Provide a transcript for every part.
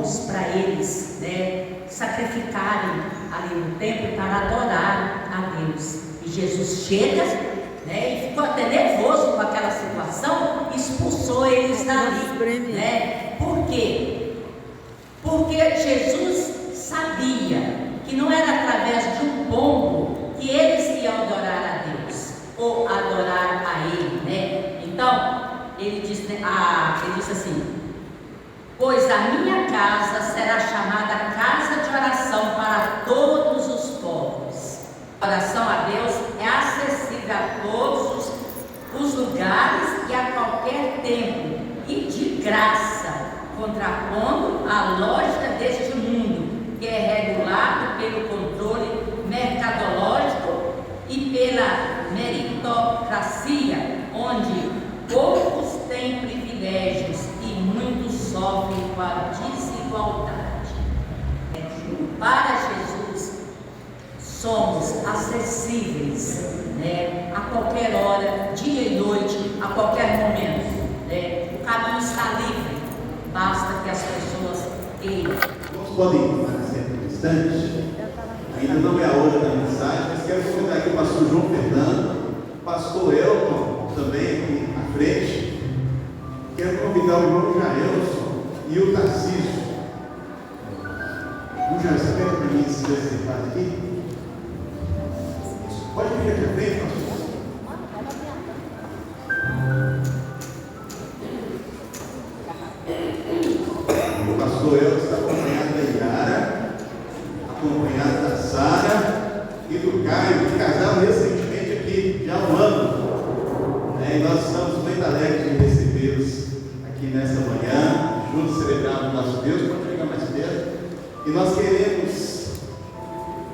pontos para eles, né, sacrificarem ali no templo para adorar a Deus. E Jesus chega, né, e ficou até nervoso com aquela situação, expulsou eles dali, né? Por quê? Porque Jesus sabia que não era através de um pombo que eles iam adorar a Deus, ou adorar a Ele, né? Então, ele disse assim: pois a minha casa será chamada casa de oração para todos os povos. A oração a Deus é acessível a todos os lugares e a qualquer tempo, e de graça, contrapondo a lógica deste mundo, que é regulado pelo controle mercadológico e pela meritocracia, onde poucos têm privilégios e muitos sofrem com a desigualdade. Para Jesus, somos acessíveis, né, a qualquer hora, dia e noite, a qualquer momento, né? O caminho está livre, basta que as pessoas queiram. Todos podem permanecer por instante. Ainda não é a hora da mensagem, mas quero convidar aqui o pastor João Fernando, o pastor Elton também aqui à frente. Quero convidar o irmão Jaelson e o Tarcísio. O Jaelson, você pede para mim se reservar aqui? Pode vir aqui à frente, pastor. O pastor Elton está acompanhado da Yara, acompanhado da Sara e do Caio, que casaram recentemente aqui, já há um ano. E nós estamos muito alegres de recebê-los aqui nessa manhã, juntos celebrarmos o nosso Deus. Pode chegar mais perto. E nós queremos,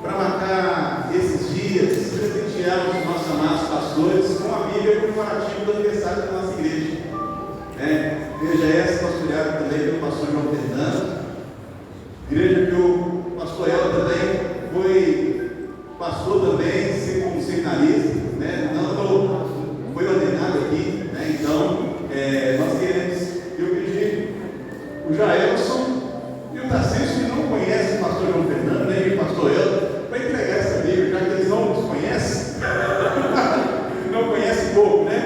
para marcar esses dias, presentear os nossos amados pastores com a Bíblia comemorativa do aniversário da nossa igreja. Igreja essa pastoreada também pelo pastor João Fernando, igreja que o pastor El também foi pastor também, como seminarista, né? Não foi ordenado aqui, né? Então, nós queremos, eu pedi o Jaelson e o Tarcísio, que não conhecem o pastor João Fernando, nem o pastor El, para entregar essa Bíblia, já que eles não nos conhecem, não conhecem pouco, né?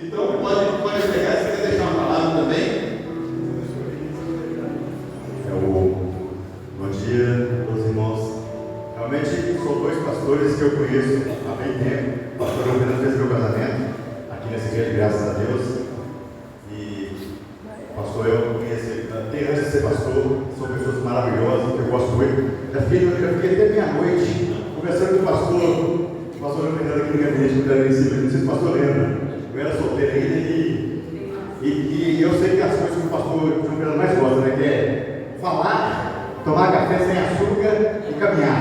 Então, pode entregar, se quer deixar uma palavra também. Bom dia, meus irmãos. Realmente, são dois pastores que eu conheço há bem tempo. O pastor João Fernando fez meu casamento aqui nessa igreja, graças a Deus. E o pastor eu conheci, antes de ser pastor, são pessoas maravilhosas, que eu gosto muito. Já fiquei até meia-noite conversando com o pastor João Fernando aqui no gabinete do Clevencílio. Não sei se o pastor lembra. Eu era solteiro ainda e eu sei que as coisas que o pastor João Fernando mais gosta, né? Que é falar, tomar café sem açúcar e caminhar.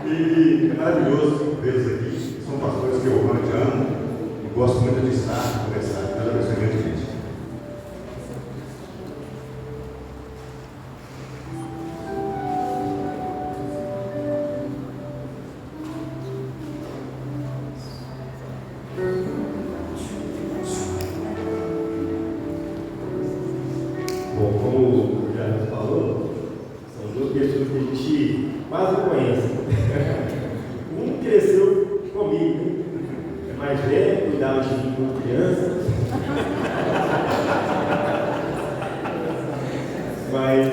E é maravilhoso vê-los aqui. São pastores que eu amo e amo e gosto muito de estar, conversar. Deus abençoe muito, gente. Bom, como o Jardim falou, são duas pessoas que a gente quase não conhece. Um cresceu comigo, né? É mais velho, cuidava de mim como criança. Mas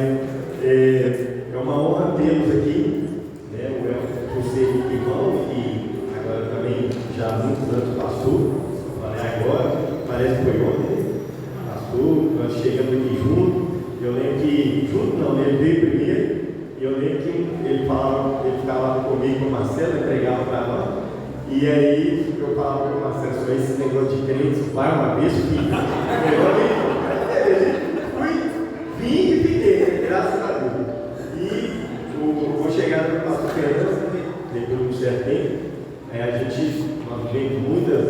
é uma honra tê-los aqui, né? O Elton, por ser irmão e agora também já há muitos anos pastor. Falei agora, parece que foi ontem, né? Pastor, nós chegamos aqui juntos. Eu lembro que, junto não, ele veio primeiro. E eu lembro que ele ficava comigo com o Marcelo, entregava para nós. E aí eu falava para o Marcelo, só esse negócio de crente, vai uma vez, filho. Vim e fiquei, graças a Deus. E vou chegar no pastor Fernando, depois de um certo tempo, a gente vem muitas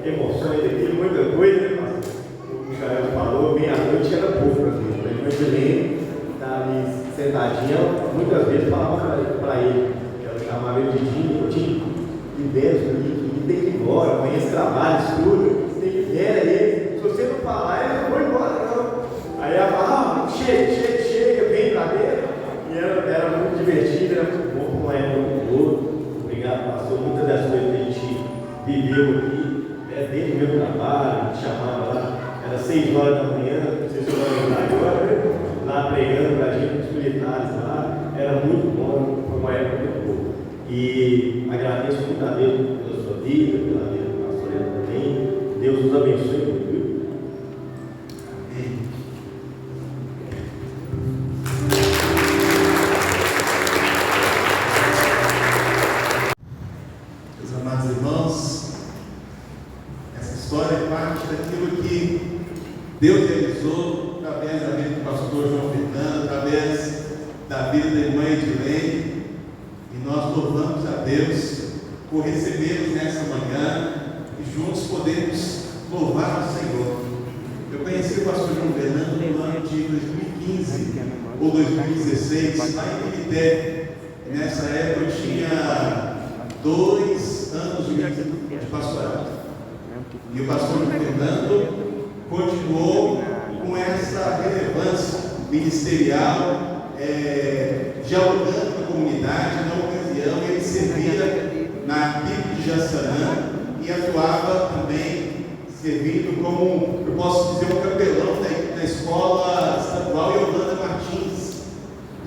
emoções aqui, muita coisa, né, pastor? O Jael falou, meia-noite era pouco para mim. Ele está ali sentadinho, muitas vezes falava para ele, eu chamava ele de Dinho, libera e tem que ir embora, amanhã esse trabalho, estuda, tem que libera ele, se você não falar, ele não vai embora não. Aí ela fala, chega, era muito bom, como é muito boa. Obrigado, pastor. Muitas das coisas que a gente viveu aqui, dentro do meu trabalho, me chamava lá, era 6 horas da manhã, não sei se eu vou lembrar agora, lá pregando para a gente, os militares lá, era muito bom, foi uma época muito boa. E agradeço muito a Deus pela sua vida, pela vida do pastor Ela também. Deus nos abençoe muito. Meus amados irmãos, essa história é parte daquilo que Deus realizou através da vida do pastor João Fernando, através da vida da irmã Edilene, e nós louvamos a Deus por recebermos nessa manhã e juntos podemos louvar o Senhor. Eu conheci o pastor João Fernando no ano de 2015 ou 2016, lá em Milité. Nessa época eu tinha 2 anos de pastorado. E o pastor João Fernando continuou com essa relevância ministerial, dialogando com a comunidade. Na ocasião, ele servia na PIB de Jaçanã e atuava também servindo como, eu posso dizer, um capelão da escola estadual Yolanda Martins.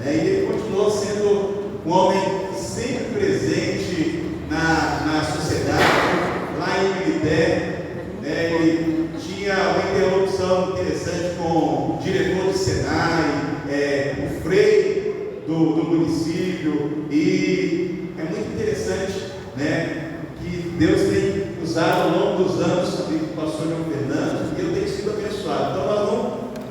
E ele continuou sendo um homem sempre presente na sociedade, lá em Milité. Ele tinha uma interlocução interessante com o diretor do Senai, o freio do município, e é muito interessante, que Deus tem usado ao longo dos anos o pastor João Fernando, e eu tenho sido abençoado.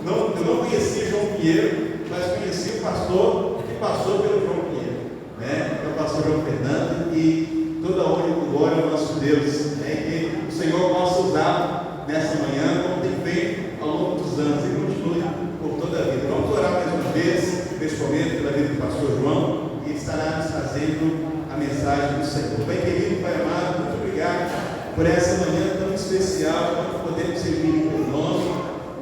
Então, eu não conhecia João Pinheiro, mas conheci o pastor que passou pelo João Pinheiro, é o pastor João Fernando, e toda a honra e glória ao nosso Deus, que o Senhor possa usar nessa manhã, como tem feito ao longo dos anos, e continue por toda a vida. Vamos orar mais uma vez, neste momento, pela vida do pastor João, e ele estará nos trazendo a mensagem do Senhor. Pai querido, Pai amado, muito obrigado por essa manhã tão especial, que podemos servir em teu nome.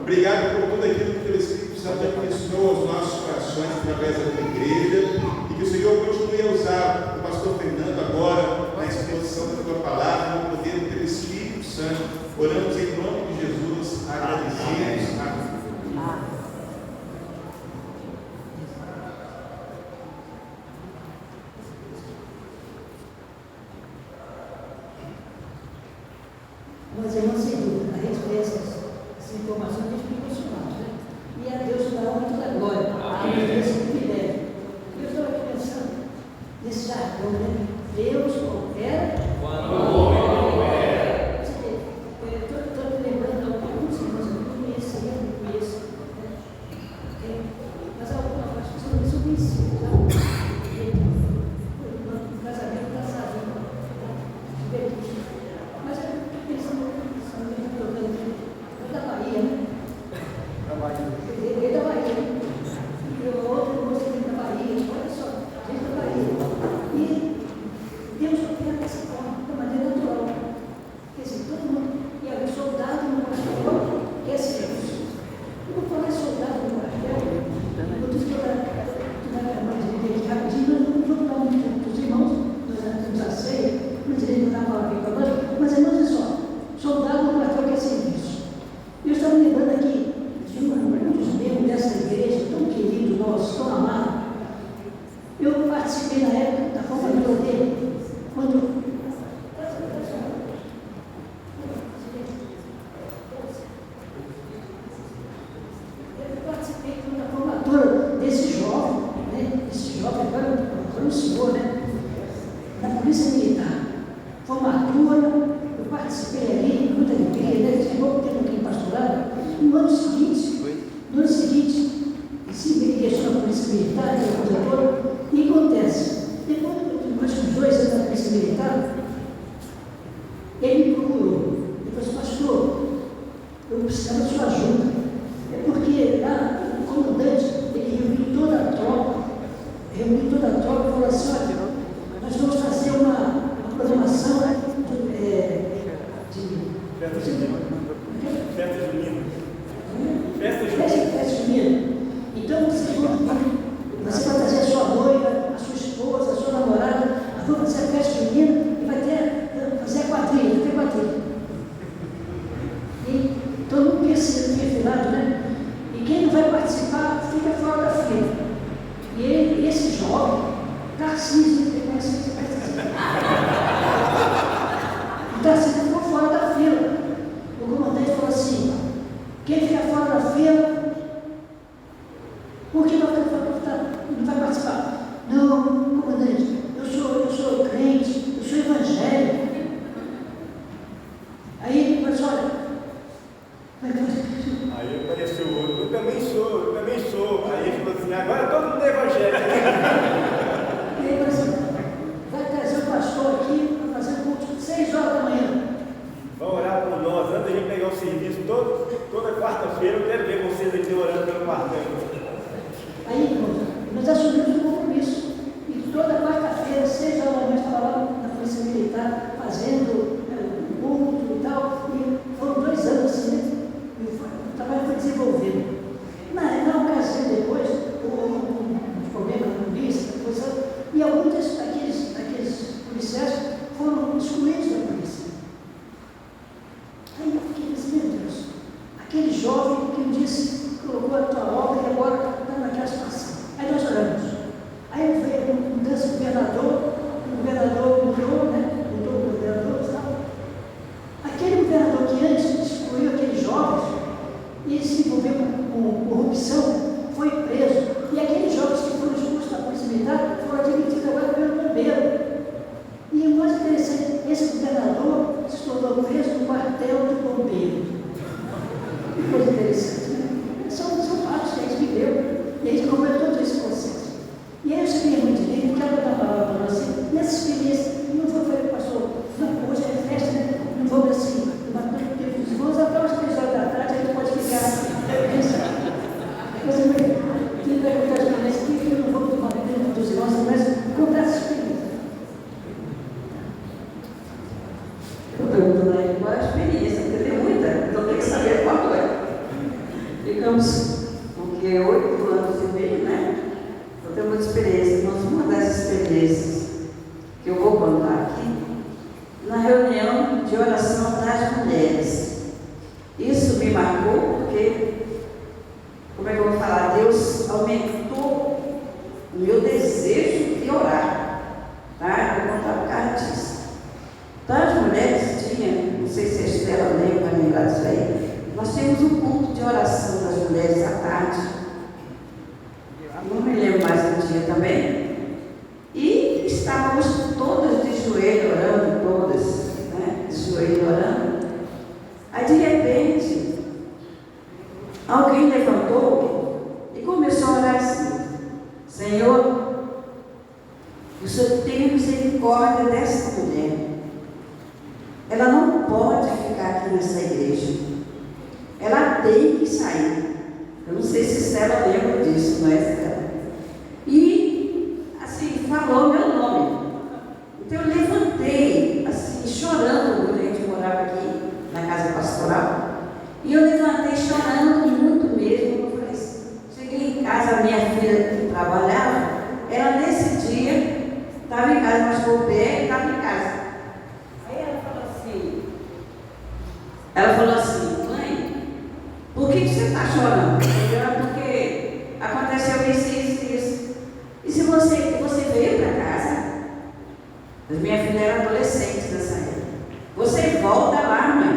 Obrigado por tudo aquilo que o teu Espírito Santo abençoou aos nossos corações através da tua igreja, e que o Senhor continue a usar o pastor Fernando agora na exposição da tua palavra, no poder do teu Espírito Santo. Oramos em nome de Jesus, agradecidos. Amém. Mas eu não sei dúvida, a gente vê essas informações, a gente fica emocionado, né? E a Deus dá honra e toda a glória. Amém. Esse privilégio. Eu estou aqui pensando nesse jargão, né? Deus opera quando opera. Estou me lembrando de alguns irmãos, eu não conheço, né? Mas algumas coisas são conhecidas, tá? O casamento está sabendo, mas eu estou pensando da Bahia, né? Ele é da Bahia, né? E o outro moço da Bahia, olha só, gente da Bahia. E Deus opera dessa forma, de maneira natural. Quer dizer, todo mundo, e o soldado no quartel quer serviço. Eu vou falar soldado no quartel, eu vou dizer que rapidinho, nós vamos dar um para os irmãos, nós temos a ceia, mas ele não estava aqui falando, mas irmãos, olha só, soldado no quartel quer serviço. Eu estava lembrando aqui de um dos membros dessa igreja, tão querido nosso, tão amado. Eu participei na época da formatura dele, quando eu participei da formatura desse jovem, né? Esse jovem agora o senhor, né? Da Polícia Militar. Formatura, eu participei ali, muita alegria, né? Chegou tempo aqui em pastorado. No ano seguinte, se deixou na Polícia Militar, e acontece, depois de uns 2 anos na Polícia Militar, ele me procurou. Ele falou assim, pastor, eu precisava de sua ajuda. É porque lá, o comandante, ele reuniu toda a tropa e falou assim, olha, nós vamos fazer uma programação Festa junina. Então você vai trazer a sua noiva, a sua esposa, Tarcísio, ele conhece esse Tarcísio. O Tarcísio ficou fora da fila. O comandante falou assim: quem fica fora da fila, por que não vai participar? Não, comandante, eu sou crente, eu sou evangélico. Aí ele falou assim: olha, aí apareceu o outro, eu também sou. Aí ele falou assim: agora todo mundo é evangélico. E aí falou assim: vai trazer o pastor aqui para fazer o culto 6 horas da manhã. Vão orar por nós, antes de a gente pegar o serviço toda quarta-feira, eu quero ver vocês aqui orando pelo quartel. Aí, irmãos, nós assumimos um compromisso. E toda quarta-feira, 6 horas da manhã, estava lá na Polícia Militar, fazendo culto e tal. E foram 2 anos assim, né? E o trabalho foi desenvolvido. Na ocasião depois, um problema com a polícia, e alguns daqueles policiais foram excluídos da polícia. Aí eu fiquei assim: meu Deus, aquele jovem que um dia se colocou a tua obra e agora está naquela situação. Aí nós oramos. Aí veio uma mudança de governador, o governador mudou, né? Mudou o governador e tal. Aquele governador que antes excluiu aqueles jovens e se envolveu com corrupção, foi preso. E aqueles jovens que foram expulsos da Polícia Militar foram admitidos agora pelo bombeiro. E o mais interessante, esse governador se tornou preso no quartel do bombeiro. Que coisa interessante, né? São fatos que a gente viveu e a gente completou todo esse processo. E aí eu cheguei muito bem, quero dar uma palavra para você. Nessa experiência, não vou falar, pastor, não, hoje é festa, né? Não vou assim, batendo tempo dos irmãos, até umas 3 horas da tarde, a gente pode ficar. Coisa meio. Que vai contar a experiência aqui, eu não vou tomar tempo dos irmãos, mas contar essa experiência. Eu pergunto lá qual é a experiência, porque tem muita, então tem que saber qual é. Ficamos, porque 8 anos e meio, né? Eu tenho muita experiência, mas uma dessas experiências que eu vou contar aqui, na reunião de oração das mulheres. Isso me marcou porque, como é que eu vou falar? Deus aumentou o meu desejo de orar, tá? Eu vou contar por causa disso. Então as mulheres tinham, não sei se a Estela lembra, vai lembrar disso aí, nós tínhamos um culto de oração das mulheres à tarde. Não me lembro mais do dia também. E estávamos todas de joelho orando, todas, né? De joelho orando. Aí de repente, alguém levantou e começou a orar assim: Senhor, o Senhor tem misericórdia dessa mulher. Ela não pode ficar aqui nessa igreja. Ela tem que sair. Eu não sei se Estela lembra disso, não é, Estela? E, assim, falou meu nome. Então eu levantei, assim, chorando. A gente morava aqui na casa pastoral. E eu levantei chorando muito mesmo. Eu falei assim, cheguei em casa, a minha filha que trabalhava, ela nesse dia estava em casa, mas voltei, estava em casa. Aí ela falou assim, mãe, por que você está chorando? Porque aconteceu isso. E se você veio para casa, minha filha era adolescente nessa época, você volta lá, mãe,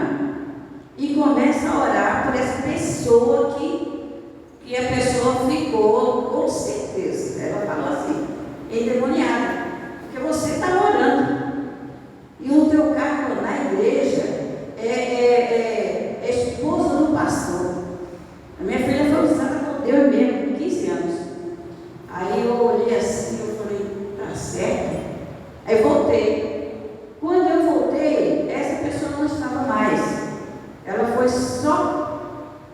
e começa a orar por essa pessoa que a pessoa ficou, com certeza, ela falou assim, endemoniada, porque você está orando. E o teu cargo na igreja é esposa do pastor. A minha filha foi usada por Deus mesmo, com 15 anos. Aí eu olhei assim, eu falei, tá certo. Aí voltei. Quando eu voltei, essa pessoa não estava mais. Ela foi só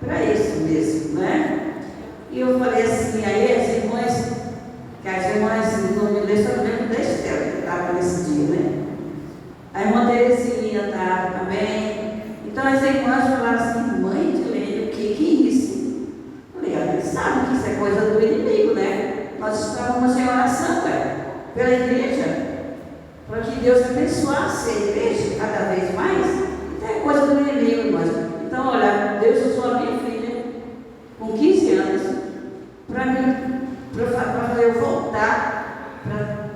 para isso mesmo, né? E eu falei assim, aí as irmãs, não me lembro, só lembro da Estela, que estava nesse dia, né? A irmã Terezinha estava também. Então as irmãs falaram assim, mãe de Lênin, o que é isso? Eu falei, a gente sabe que isso é coisa do inimigo, né? Nós estávamos em oração, pela igreja, para que Deus abençoasse a igreja cada vez mais. Então é coisa do inimigo, irmãs. Então, olha, Deus usou a minha filha com 15 anos para fazer eu voltar para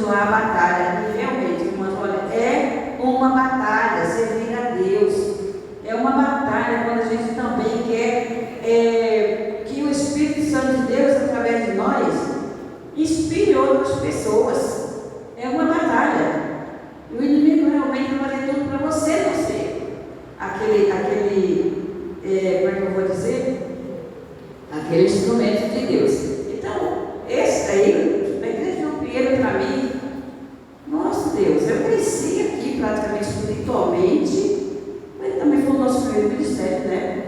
continuar a batalha. E realmente, irmãos, olha, é uma batalha servir a Deus. É uma batalha quando a gente também quer que o Espírito Santo de Deus, através de nós, inspire outras pessoas. É uma batalha. O inimigo realmente vai fazer tudo para você não ser aquele como é que eu vou dizer? Aquele instrumento de Deus. Então, esse aí, a igreja de João Pinheiro, para mim, nossa Deus, eu cresci aqui praticamente espiritualmente, mas também foi o nosso primeiro ministério, né?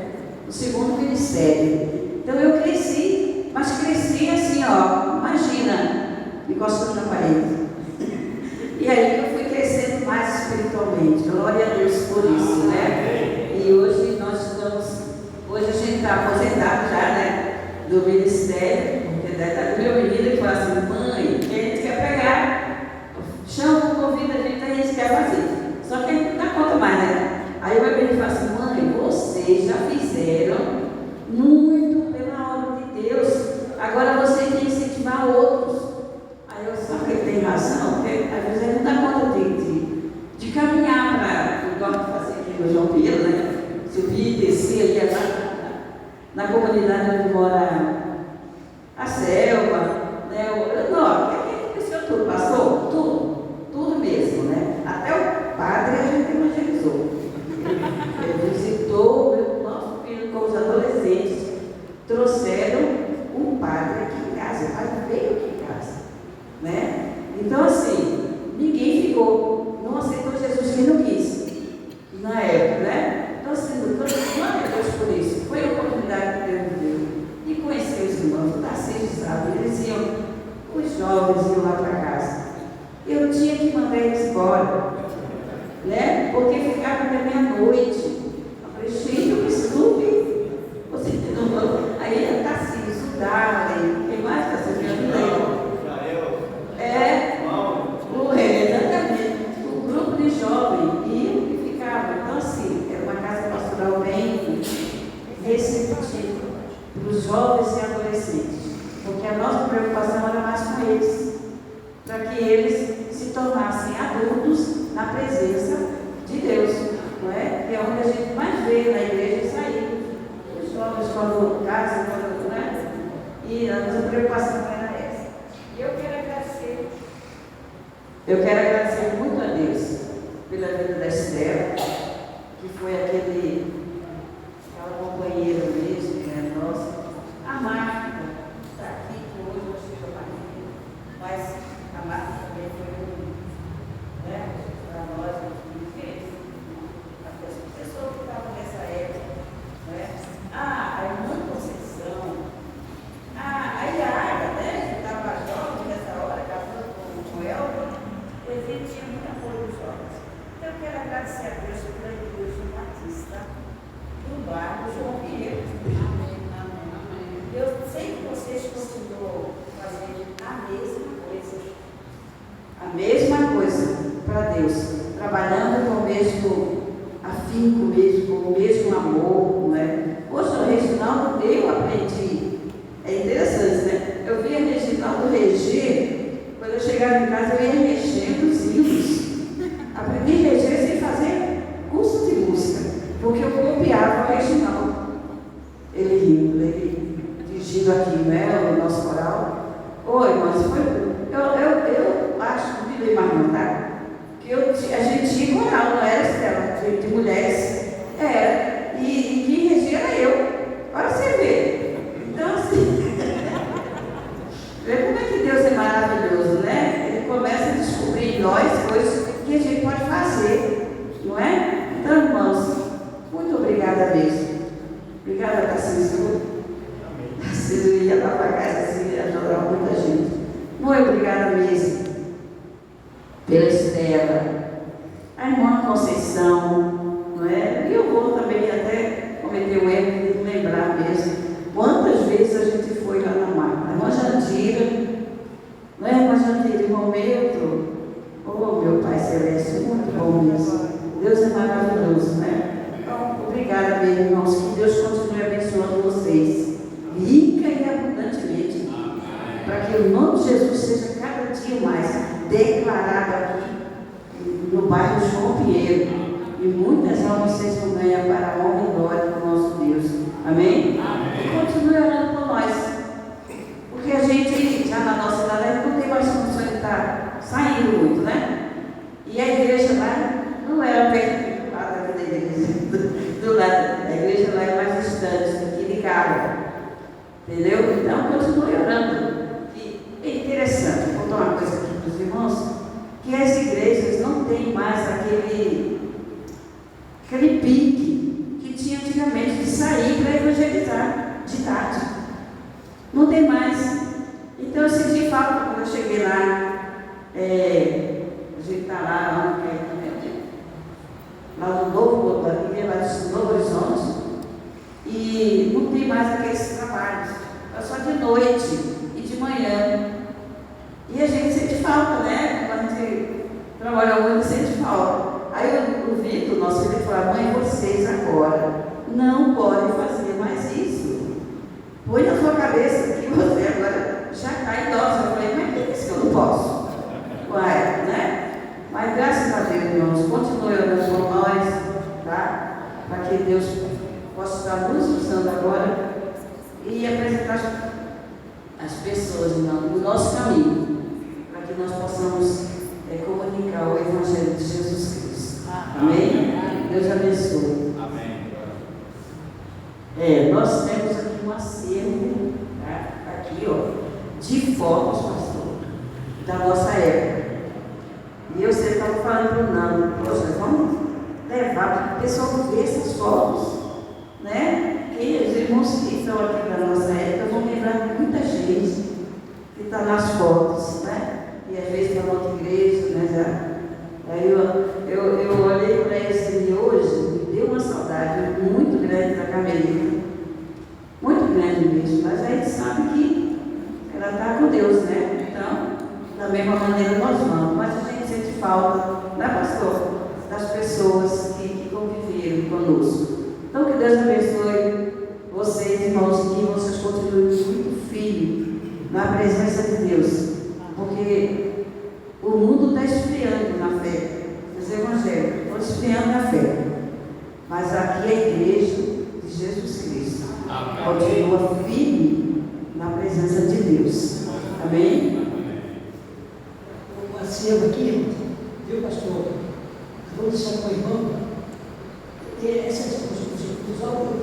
O segundo ministério. Então eu cresci, mas cresci assim, ó, imagina, encostando na parede. E aí eu fui crescendo mais espiritualmente. Glória a Deus por isso, né? E hoje nós estamos, hoje a gente está aposentado já, né? Do ministério, porque daí meu menino que fala assim, mãe, que a gente quer pegar, chama, convida a gente quer fazer. Só que a gente não dá conta mais, né? Aí o meu menino fala assim, mãe, vocês já fizeram muito pela obra de Deus, agora você tem que incentivar outros. Aí eu só que ele tem razão, porque às vezes ele não dá conta de caminhar para o gosto de fazer aqui no João Pinheiro, né? Subir e descer, ia lá na comunidade onde mora a Selva, né? O senhor tudo passou? Tudo mesmo, né? Até o padre a gente evangelizou. Ele visitou o nosso filho com os adolescentes, trouxeram um padre aqui em casa, o padre veio aqui em casa, né? Então assim, ninguém ficou, não aceitou Jesus quem não quis, na época, né? Então assim, glória a Deus por isso, foi a oportunidade que Deus me deu, e conhecer os irmãos, o Tarcísio sabe, eles iam, os jovens iam lá para casa, eu tinha que mandar eles embora, né? Porque ficava até meia-noite. Eu falei, gente, eu me estupe. Você não. Aí era Tarcísio, Darley, quem mais está sendo exatamente. O grupo de jovens ia e ficava. Então, assim, era uma casa pastoral bem receptiva para os jovens e adolescentes. Porque a nossa preocupação era mais com eles, para que eles se tornassem adultos na presença de Deus, não é? Que é onde a gente mais vê na igreja sair. Os jovens quando casam, quando, né? E a nossa preocupação era essa. E eu quero agradecer muito a Deus pela vida da Estela, que foi aquela companheira mesmo, que é nossa. A Marta está aqui, que hoje eu chego a Maria, mas a Marta também foi né, para nós, as pessoas que estavam nessa época, né? A irmã Conceição, a Yara, né, que estava jovem nessa hora, casando com o Elton, ele tinha muito apoio dos jovens. Então eu quero agradecer a Deus pela igreja batista do bairro João Pinheiro. Eu sei que vocês continuam fazendo a mesma coisa para Deus, trabalhando com o mesmo afinco, com o mesmo amor, não é? Poxa, o Reginaldo, eu aprendi, é interessante, né? Eu via Reginaldo reger, quando eu chegava em casa eu ia regendo os hinos. Aprendi a reger sem fazer curso de música, porque eu copiava o Reginaldo. Ele rindo, ele dirigindo aqui, né, o nosso coral. Oi, mas foi. Eu acho que não me mais não, tá? Que a gente tinha coral, não era Estela, de mulheres. Era. E quem regia era eu. Olha você ver. Então, assim. Vê como é que Deus é maravilhoso, né? Ele começa a descobrir em nós coisas que a gente pode fazer, não é? Então, irmãos, muito obrigada mesmo. Obrigada, Tarcísio. Tarcísio ia lá para casa assim, ajudar muita gente. Muito obrigada mesmo pela Estela, a irmã Conceição, não é? E eu vou também até cometer o erro de lembrar mesmo quantas vezes a gente foi lá na Marca. A irmã Jandira, não é? A irmã Jandira, irmão Milton. Oh, meu Pai Celeste, muito bom mesmo. Deus é maravilhoso, né? Então, obrigada mesmo, irmãos, que Deus continue abençoando vocês, rica e abundantemente, para que o nome de Jesus seja cada dia dias mais, declarado aqui no bairro João Pinheiro. E muitas almas vocês vão ganhar para a honra e glória do nosso Deus. Amém? Amém. Continue orando por nós. Porque a gente, já na nossa idade, não tem mais condição de estar saindo muito, né? E a igreja lá não era perto do lado aqui da igreja. Do lado. A igreja lá é mais distante, aqui de carro. Entendeu? Então, continue orando. E é interessante, vou contar uma coisa aqui para os irmãos, que as igrejas não têm mais aquele pique que tinha antigamente de sair para evangelizar de tarde. Não tem mais. Então eu senti falta quando eu cheguei lá, a gente está lá no Novo Botafogo, lá de Novo Horizonte, e não tem mais aqueles trabalhos. É só de noite e de manhã. E a gente sente falta, né? Quando a gente trabalha muito, sente falta. Aí o Vitor, nosso filho, falou: mãe, vocês agora não podem fazer mais isso. Põe na sua cabeça que você agora já está idosa. Eu falei: mas que isso que eu não posso? Uai, né? Mas graças a Deus, irmãos, continue orando por nós, tá? Para que Deus possa estar nos usando agora e apresentar as pessoas no nosso caminho, para que nós possamos comunicar o Evangelho de Jesus Cristo. Amém? Deus abençoe. Amém. Nós temos aqui um acervo, tá? Aqui, ó, de fotos, pastor, da nossa época. E eu sempre estava falando para o Nando: poxa, vamos levar para o pessoal ver essas fotos, né? E os irmãos que estão aqui da nossa época vão lembrar de muita gente que está nas fotos, né? E às vezes está na outra igreja, né? Aí eu olhei para esse de hoje, me deu uma saudade muito grande da Carmelita, muito grande mesmo, mas a gente sabe que ela está com Deus, né? Então, da mesma maneira nós vamos, mas a gente sente falta, né, pastor? Das pessoas que conviveram conosco. Então, que Deus abençoe vocês, irmãos, que vocês continuem muito firmes na presença de Deus, porque o mundo está esfriando na fé, os evangélicos estão esfriando na fé, mas aqui é a igreja de Jesus Cristo. Amém. Continua firme na presença de Deus. Amém? O acervo aqui, viu, pastor? Vou deixar com o irmão, os alvos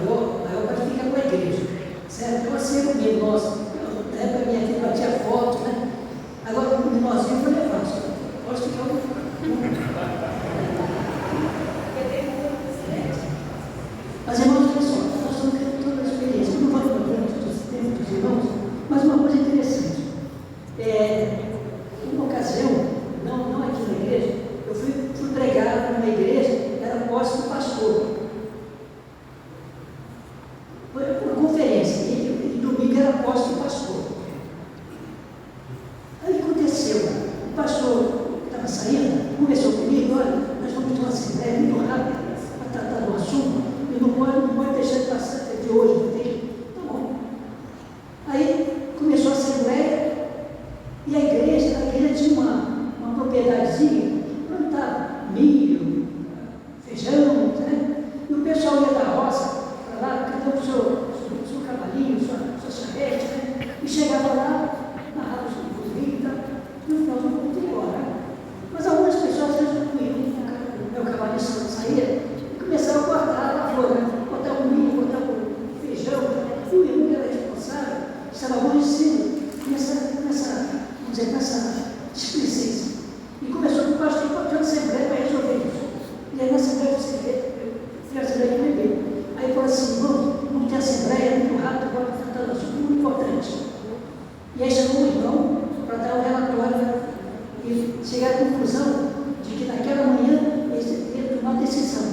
maior pode ficar com a igreja, certo? É um acervo mesmo, nosso. Na época minha filha batia foto, né? Agora o menorzinho foi levar, pode ficar Mas, irmãos, olha só, nós estamos tendo toda a experiência. Eu não vou lembrando dos tempos dos irmãos, mas uma coisa interessante. Uma ocasião, não aqui na igreja, eu fui pregar numa igreja, era posse do pastor. Foi uma conferência, e domingo era posse do pastor. Aí aconteceu, o pastor que estava saindo, conversou comigo: olha, nós vamos ter uma assembleia muito rápida para tratar do assunto, e não pode deixar de passar de hoje, não tem? Tá bom. Aí começou a assembleia, e a igreja tinha uma propriedadezinha, plantava milho, feijão, né? E o pessoal ia da roça para lá, cada um com seu cavalinho, sua charrete, né? E chegava lá, narrava os vinhos e tal, e no final do culto ia embora. Mas algumas pessoas às vezes não iam, o meu cavalinho saía e começava a guardar a lavoura, né? Botar o milho, botar o feijão, e o irmão que era responsável estava aborrecido nessa displicência. E começou com o pastor para ter uma assembleia para resolver isso. E aí na assembleia você fez a assembleia de bebê. Aí falou assim: vamos ter assembleia muito rápido, agora para tratar um assunto muito importante. E aí chamou o irmão para dar um relatório e chegar à conclusão de que naquela manhã eles iam tomar uma decisão.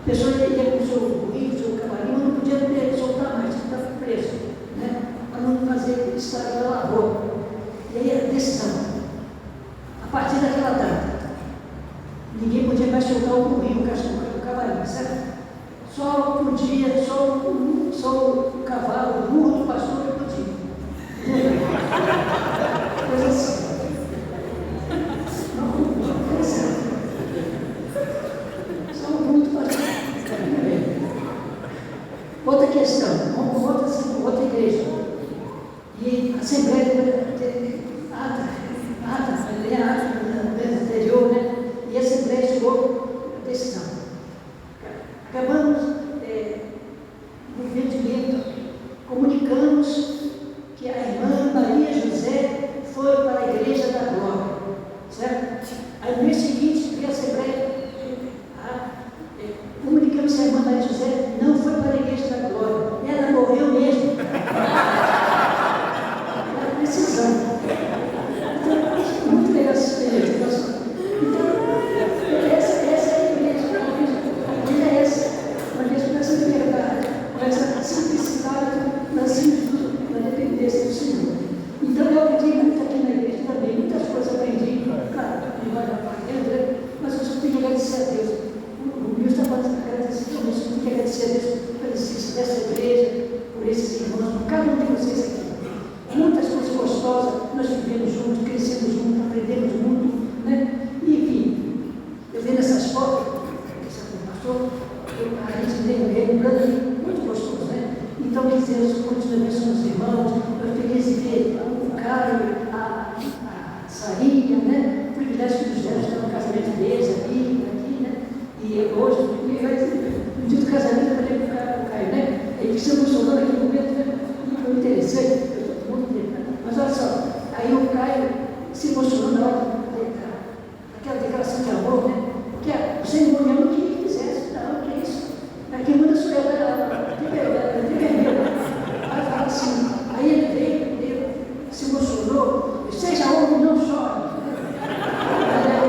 A pessoa ia com o seu burrinho, o seu cavalinho, mas não podia soltar mais, porque estava preso, né? Para não fazer estrago da lavoura. E aí a decisão: a partir daquela data, ninguém podia mais soltar o burrinho, o cavalinho, certo? Só podia, só o cavalo, o burro do pastor que podia. nós vivemos juntos, crescemos juntos, aprendemos muito, né? Enfim, eu vendo essas fotos, esse pastor, a gente lembrando ali, muito gostoso, né? Então, Deus continua abençoando os irmãos, eu feliz de ver o Caio, a Sarinha, né? O privilégio que nos deram de estar no casamento deles aqui, né? E hoje, no dia do casamento, eu falei com o Caio, né? Ele se emocionou naquele momento, né? E foi interessante, eu estou muito dele, né? Mas olha só, aí o Caio se emocionou na hora daquela declaração de amor, né? Porque o cerimonial não queria que fizesse, não, que é isso? Aqui muda a sua Aí fala assim, aí ele veio, se emocionou, seja homem, não chore.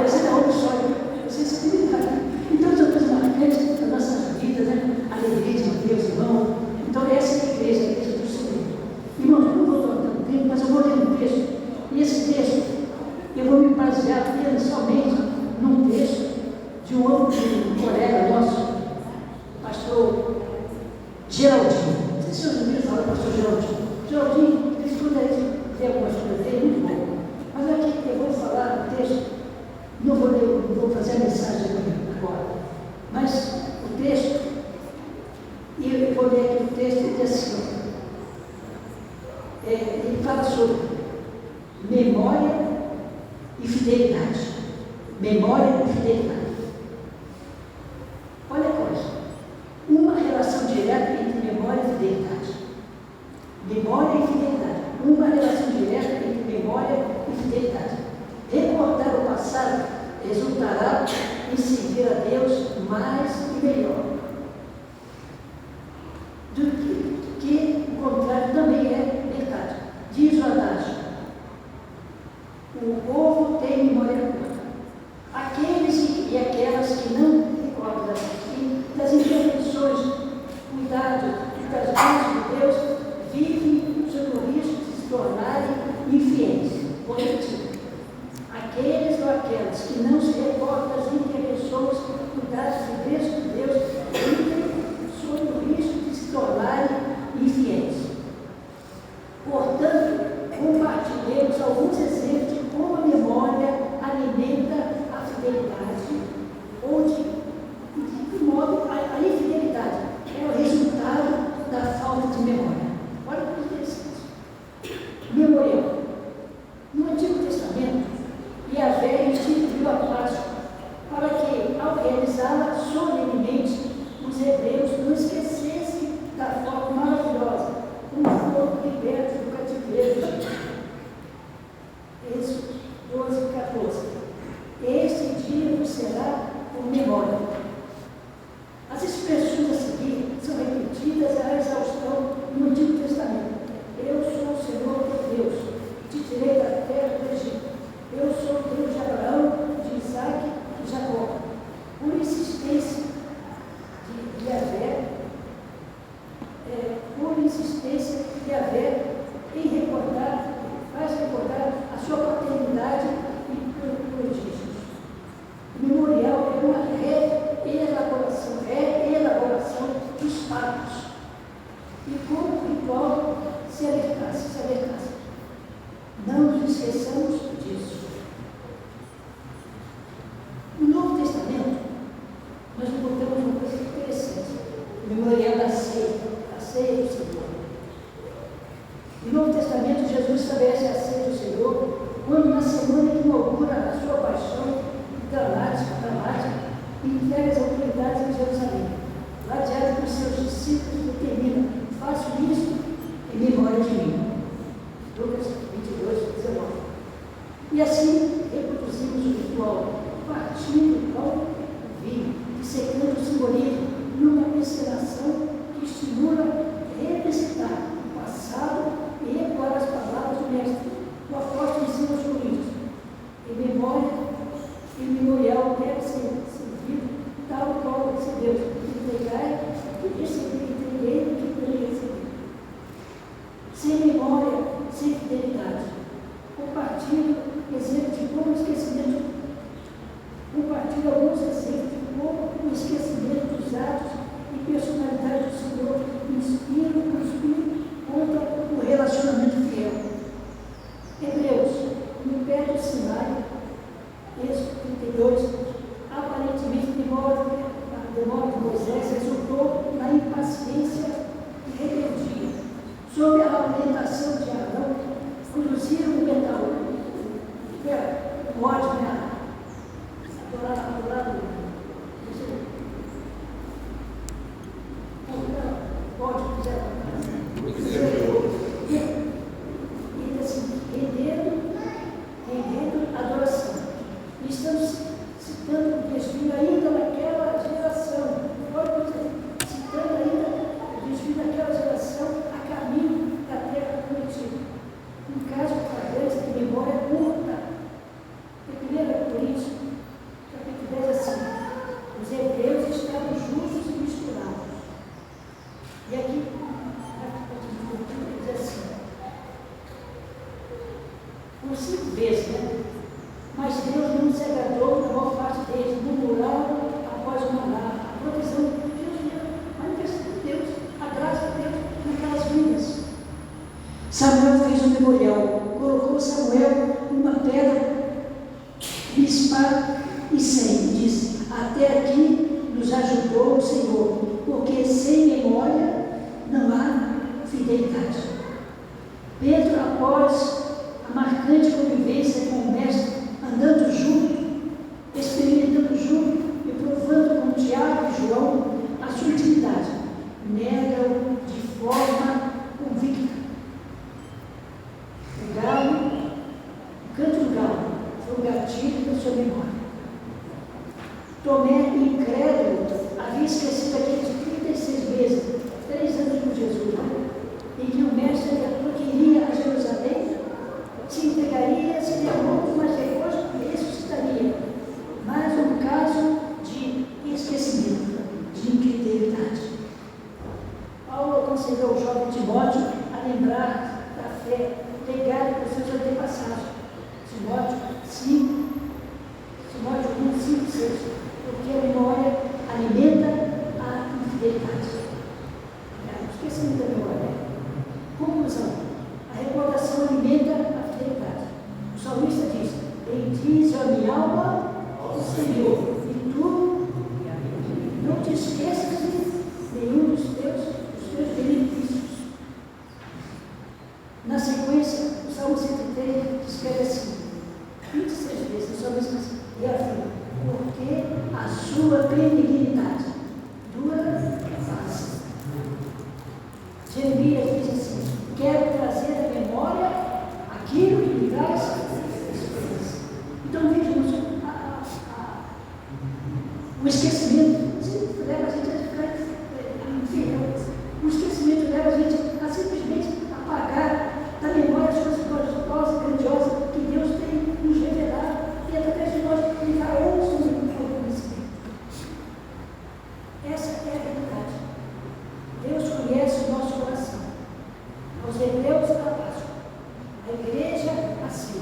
Seja homem, chore. Você se cuida. Então, são coisas marcantes das nossas vidas, né? A alegria de Deus, irmão. Então, essa é a igreja do Senhor. Irmãos, eu não vou tanto tempo, mas eu vou ler um texto. E esse texto, eu vou me basear apenas somente num texto de um outro colega nosso, pastor Geraldinho. Não sei se vocês ouviram falar do pastor Geraldinho. Geraldinho, ele escuta isso, tem algumas coisas dele, muito bom. Mas aqui eu vou falar o texto, não vou ler, não vou fazer a mensagem agora. Mas o texto, e eu vou ler aqui o texto, ele diz assim, ele fala sobre memória e fidelidade. Memória e fidelidade. Olha a coisa. Uma relação direta entre memória e fidelidade. Memória e fidelidade. Uma relação direta entre memória e fidelidade. Recordar o passado resultará em servir a Deus mais e melhor. Do que o contrário também é verdade. Diz o adágio: o povo tem memória curta. Aqueles e aquelas que não recordam das intervenções, cuidado e das mãos de Deus, vivem sob o risco de se tornarem infiéis. Vou repetir. Aqueles ou aquelas que não se recordam das intervenções, cuidados e bênçãos de Deus, vivem sob o risco de se tornarem infiéis. Portanto, compartilhemos alguns exemplos de como a memória alimenta a fidelidade, ou de modo a infidelidade é o resultado da falta de memória. Olha que interessante. Memorial. No Antigo Testamento, Yahvé instituiu a Páscoa para que, ao realizá-la solenemente, os hebreus não esquecessem da forma maravilhosa como foram libertos do cativeiro. Êxodo 12, 14. Este dia vos será por memória. As expressões a seguir são repetidas à exaustão no Antigo Testamento. Eu sou o Senhor teu Deus, te tirei da terra do Egito. Eu sou o Deus de Abraão, de Isaac e de Jacó. Por insistência de Yahvé, em recordar, faz recordar a sua paternidade e prodígios. O memorial é uma elaboração dos fatos. E como o ritual se alertasse. Não nos esqueçamos disso. No Novo Testamento, nós encontramos uma coisa interessante. O memorial da ceia do Senhor. No Novo Testamento, Jesus estabelece a ceia do Senhor quando, na semana que inaugura a sua paixão dramática, entrega as autoridades em Jerusalém, ladeado por seus discípulos, e termina: faço isso em memória de mim. Lucas 22, 19. E assim reproduzimos o ritual, partindo o pão e vinho, dissecando o simbolismo numa encenação que estimula a revisitar o passado e ecoar as palavras do Mestre. O apóstolo ensina aos Coríntios: em memória e memorial deve ser servido tal qual recebeu. Entregai e receber, entreguei o que também recebi. Sem memória, sem fidelidade. Compartilho exemplos de como o esquecimento. Compartilho alguns exemplos de como o esquecimento dos atos e personalidade do Senhor inspira contra o relacionamento fiel. Hebreus Sinai, Êxodo 32, aparentemente a demora de Moisés resultou na impaciência e rebeldia. Sob a orientação de Arão, conduziram o metal, o ódio, né? Adorado. E assim, rendendo adoração. E estamos citando o desvio ainda naquela geração. Citando ainda o desvio daquela geração a caminho da terra prometida. Um caso flagrante de memória curta. Em 1 Coríntios, capítulo 10, assim: os hebreus estavam justos e misturados. E aqui, diz assim, por 5 vezes, né? Mas Deus não se agradou da maior parte deles, murmuraram após o maná. A proteção de Deus, a manifestação de Deus, a graça de Deus naquelas vidas. Samuel fez um memorial, colocou Samuel numa pedra de espada e sem, disse: até aqui nos ajudou o Senhor, porque sem memória não há fidelidade. Pedro, após a marcante convivência com o mestre, andando junto, experimentando junto e provando com Tiago e João a sua intimidade, nega-o de forma convicta. O canto do galo foi o gatilho da sua memória. Tomé, incrédulo, havia esquecido aqueles 36 meses, 3 anos com Jesus, né? Em que o mestre que iria a Jerusalém, se entregaria, seria morto, mas depois ressuscitaria. Mais um caso de esquecimento, de infidelidade. Paulo aconselhou o jovem Timóteo a lembrar da fé legada por seus antepassados. Timóteo 1, 5, 6. Porque a memória alimenta a infidelidade. Esquecimento da memória. Conclusão: a recordação alimenta a fidelidade. O salmista diz: bendize a minha alma ao Senhor, e tu não te esqueças de nenhum dos teus benefícios. Na sequência, o Salmo 103 escreve assim, 26 vezes, o salmista reafirma: porque a sua benignidade dura face. Jeremias diz assim: quero trazer à memória aquilo que me traz esperança. Então vejamos, o esquecimento leva a gente a ficar infiel. O esquecimento leva a gente a simplesmente apagar da memória as coisas gloriosas, grandiosas que Deus tem nos revelado e através de nós ele vai outros no conhecimento. Essa é a verdade. Deus conhece o nosso coração. Aos hebreus da Páscoa, a igreja assim.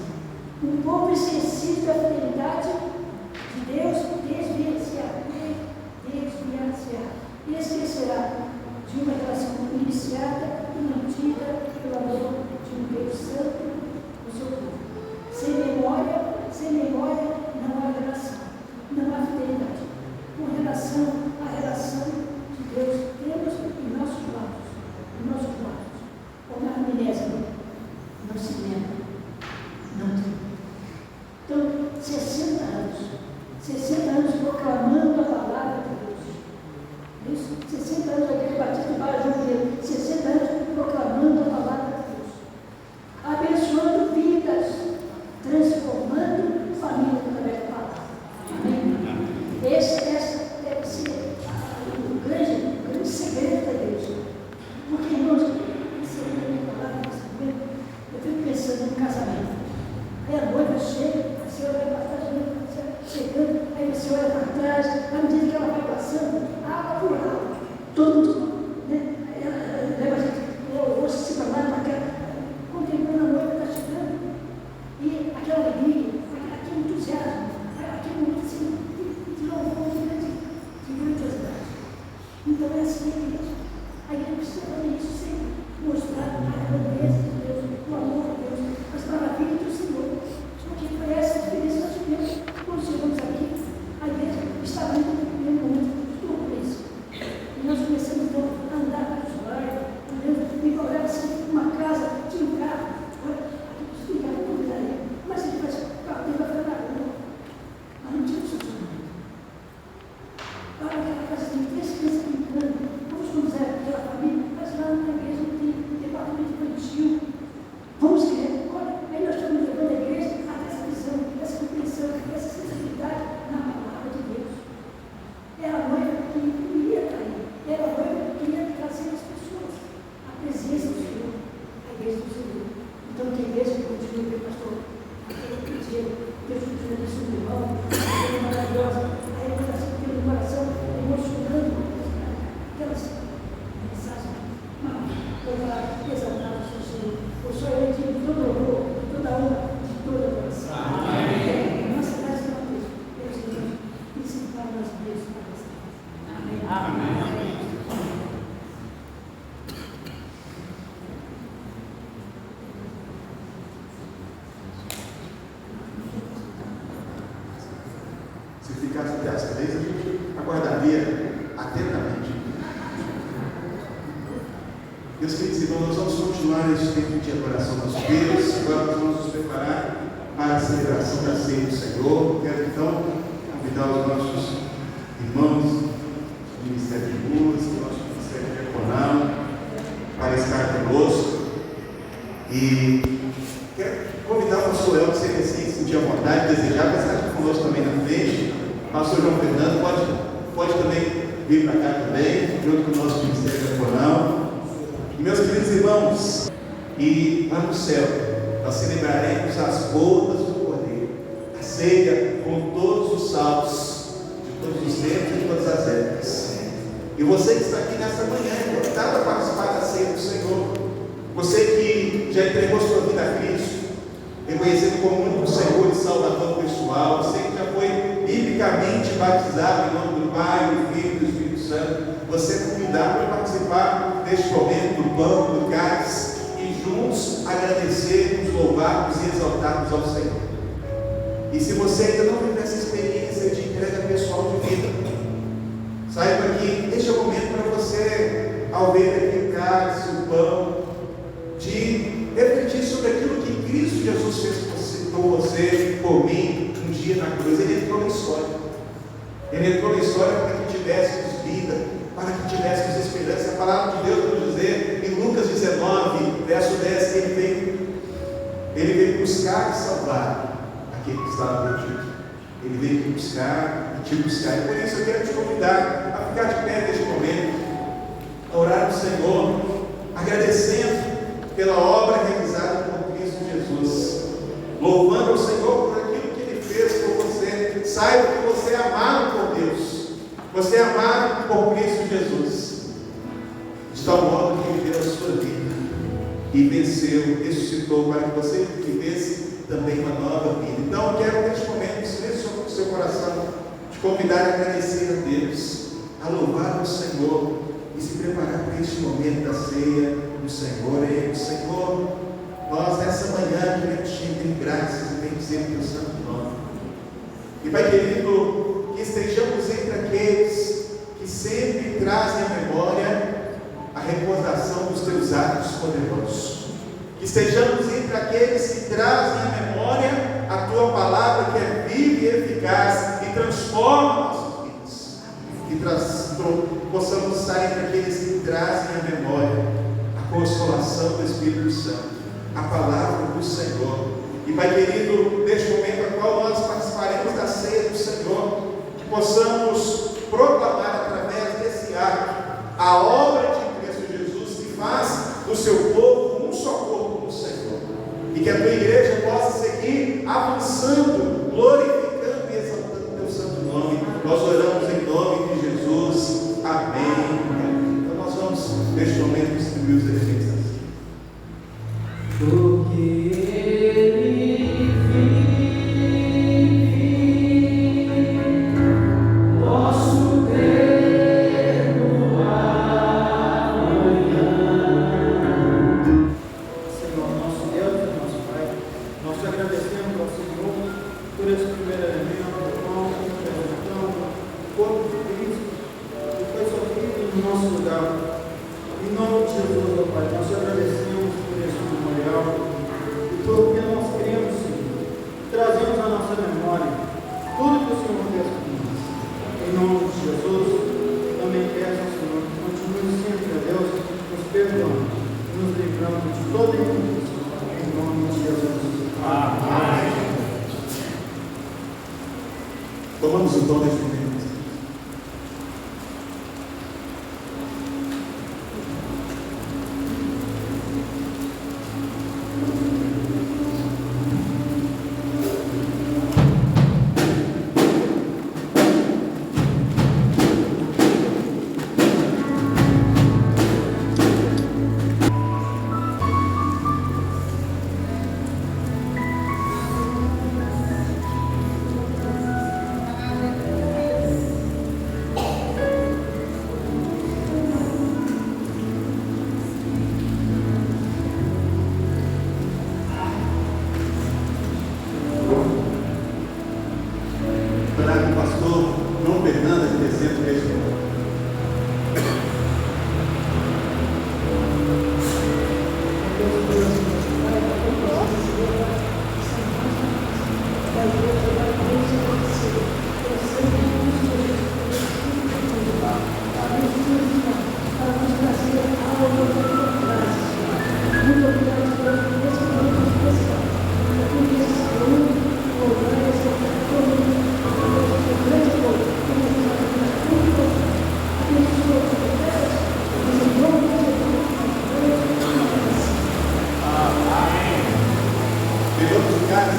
Um povo esquecido da fidelidade de Deus desviar e esquecerá de uma relação iniciada e mantida pelo amor de um Deus santo no seu povo. Sem memória não há relação, não há fidelidade. Com relação à relação de Deus, temos em nossos lados, como a amnésia, não se lembra, não tem. Então, 60 anos proclamando a palavra de Deus. Isso, 60 anos, aquele batista de Barra João, 60 anos proclamando a palavra de Deus. Abençoando vidas, transformando famílias através da palavra. Amém? Esse deve ser o grande segredo da igreja. Porque, irmãos, eu fico pensando no casamento. Aí a noiva chega, a senhora vai para trás, chegando, aí a senhora vai para trás, à medida que ela vai passando, água por água, todo mundo, né? Ela leva a gente, ou se para lá, para cá, contemplando a noiva está chegando, e aquela alegria, aquele entusiasmo, aquele momento assim, de louvor, de grandiosidade. Então é assim a igreja. A igreja precisa fazer isso sempre, mostrar a grandeza de Deus, o amor de Deus, as maravilhas do Senhor. Porque foi essa abençoe o irmão, coisa maravilhosa. Aí eu assim, fiquei no coração, emocionando, aquelas mensagens, coisa exaltada do Senhor. O Senhor é de todo louvor, de toda honra, de toda adoração. Nossa graça é uma coisa. Deus, principal das bênçãos para essa casa. Amém. Se ficasse até as 3, a gente aguardaria atentamente. Meus queridos irmãos, nós vamos continuar esse tempo de adoração dos filhos. Agora nós vamos nos preparar para a celebração da ceia do Senhor. Quero então convidar os nossos irmãos do Ministério de Música, nosso Ministério Diaconal, para estar conosco. E quero convidar o pastor Elton, se ele se sentir à vontade, desejar, para estar conosco também na frente. O pastor João Fernando pode também vir para cá também, junto com o nosso Ministério Diaconal. Meus queridos irmãos, e lá no céu nós celebraremos as bodas do Cordeiro, a ceia com todos os salvos de todos os tempos e de todas as épocas. E você que está aqui nessa manhã é convidado a participar da ceia do Senhor. Você que já entregou sua vida a Cristo, reconhecendo como único Senhor e Salvador pessoal, você que já foi biblicamente batizado em nome do Pai, do Filho e do Espírito Santo, você é convidado para participar deste momento do pão, do cálice, e juntos agradecermos, louvarmos e exaltarmos ao Senhor. E se você ainda não teve essa experiência de entrega pessoal de vida, saiba que este é o momento para você, ao ver aqui o cálice, o pão, de refletir sobre aquilo que Cristo Jesus fez por você, por mim, um dia na cruz. Ele entrou na história. Ele entrou na história para que tivéssemos vida, para que tivéssemos esperança. A palavra de Deus nos dizer em Lucas 19, verso 10, que ele veio buscar e salvar aquele que estava perdido. Ele veio te buscar e te buscar. E por isso eu quero te convidar a ficar de pé neste momento, a orar ao Senhor, agradecendo pela obra realizada por Cristo Jesus, louvando ao Senhor por aquilo que Ele fez por você. Saiba que você é amado por Deus, você é amado por Cristo Jesus, de tal modo que Ele deu a sua vida e venceu, ressuscitou para que você vivesse também uma nova vida. Então eu quero neste momento, silêncio no seu coração, te convidar a agradecer a Deus, a louvar o Senhor e se preparar para este momento da ceia do Senhor. E Senhor, nós nessa manhã queremos te render graças e bendizer o teu santo nome. E Pai querido, que estejamos entre aqueles que sempre trazem à memória a recordação dos teus atos poderosos. Que estejamos entre aqueles que trazem à memória a tua palavra, que é viva e eficaz e transforma nossas vidas. Que possamos estar entre aqueles que trazem à memória a consolação do Espírito Santo, a palavra do Senhor. E Pai querido, neste momento a qual nós participaremos da ceia do Senhor, que possamos proclamar através desse ato a obra de Cristo Jesus, que faz do seu povo um só corpo no Senhor. E que a tua igreja possa seguir avançando, glorificando e exaltando o teu santo nome. Nós oramos em nome de Jesus. Amém. Então nós vamos, neste momento, distribuir os elementos da ceia. Porque Ele vive, posso ter no amanhã. Senhor, nosso Deus e nosso Pai, nós te agradecemos ao Senhor por esse primeiro elemento do pão, representando o corpo de Cristo, que foi sofrido no nosso lugar. Em nome de Jesus, ó Pai, nós te agradecemos por esse memorial e porque nós queremos, Senhor, trazemos à nossa memória tudo que o Senhor fez por nós. Em nome de Jesus, também peço ao Senhor que continue sempre, a Deus, nos perdoando e nos livrando de toda injustiça. Em nome de Jesus. Amém. Tomamos o pão deste momento.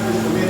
neste momento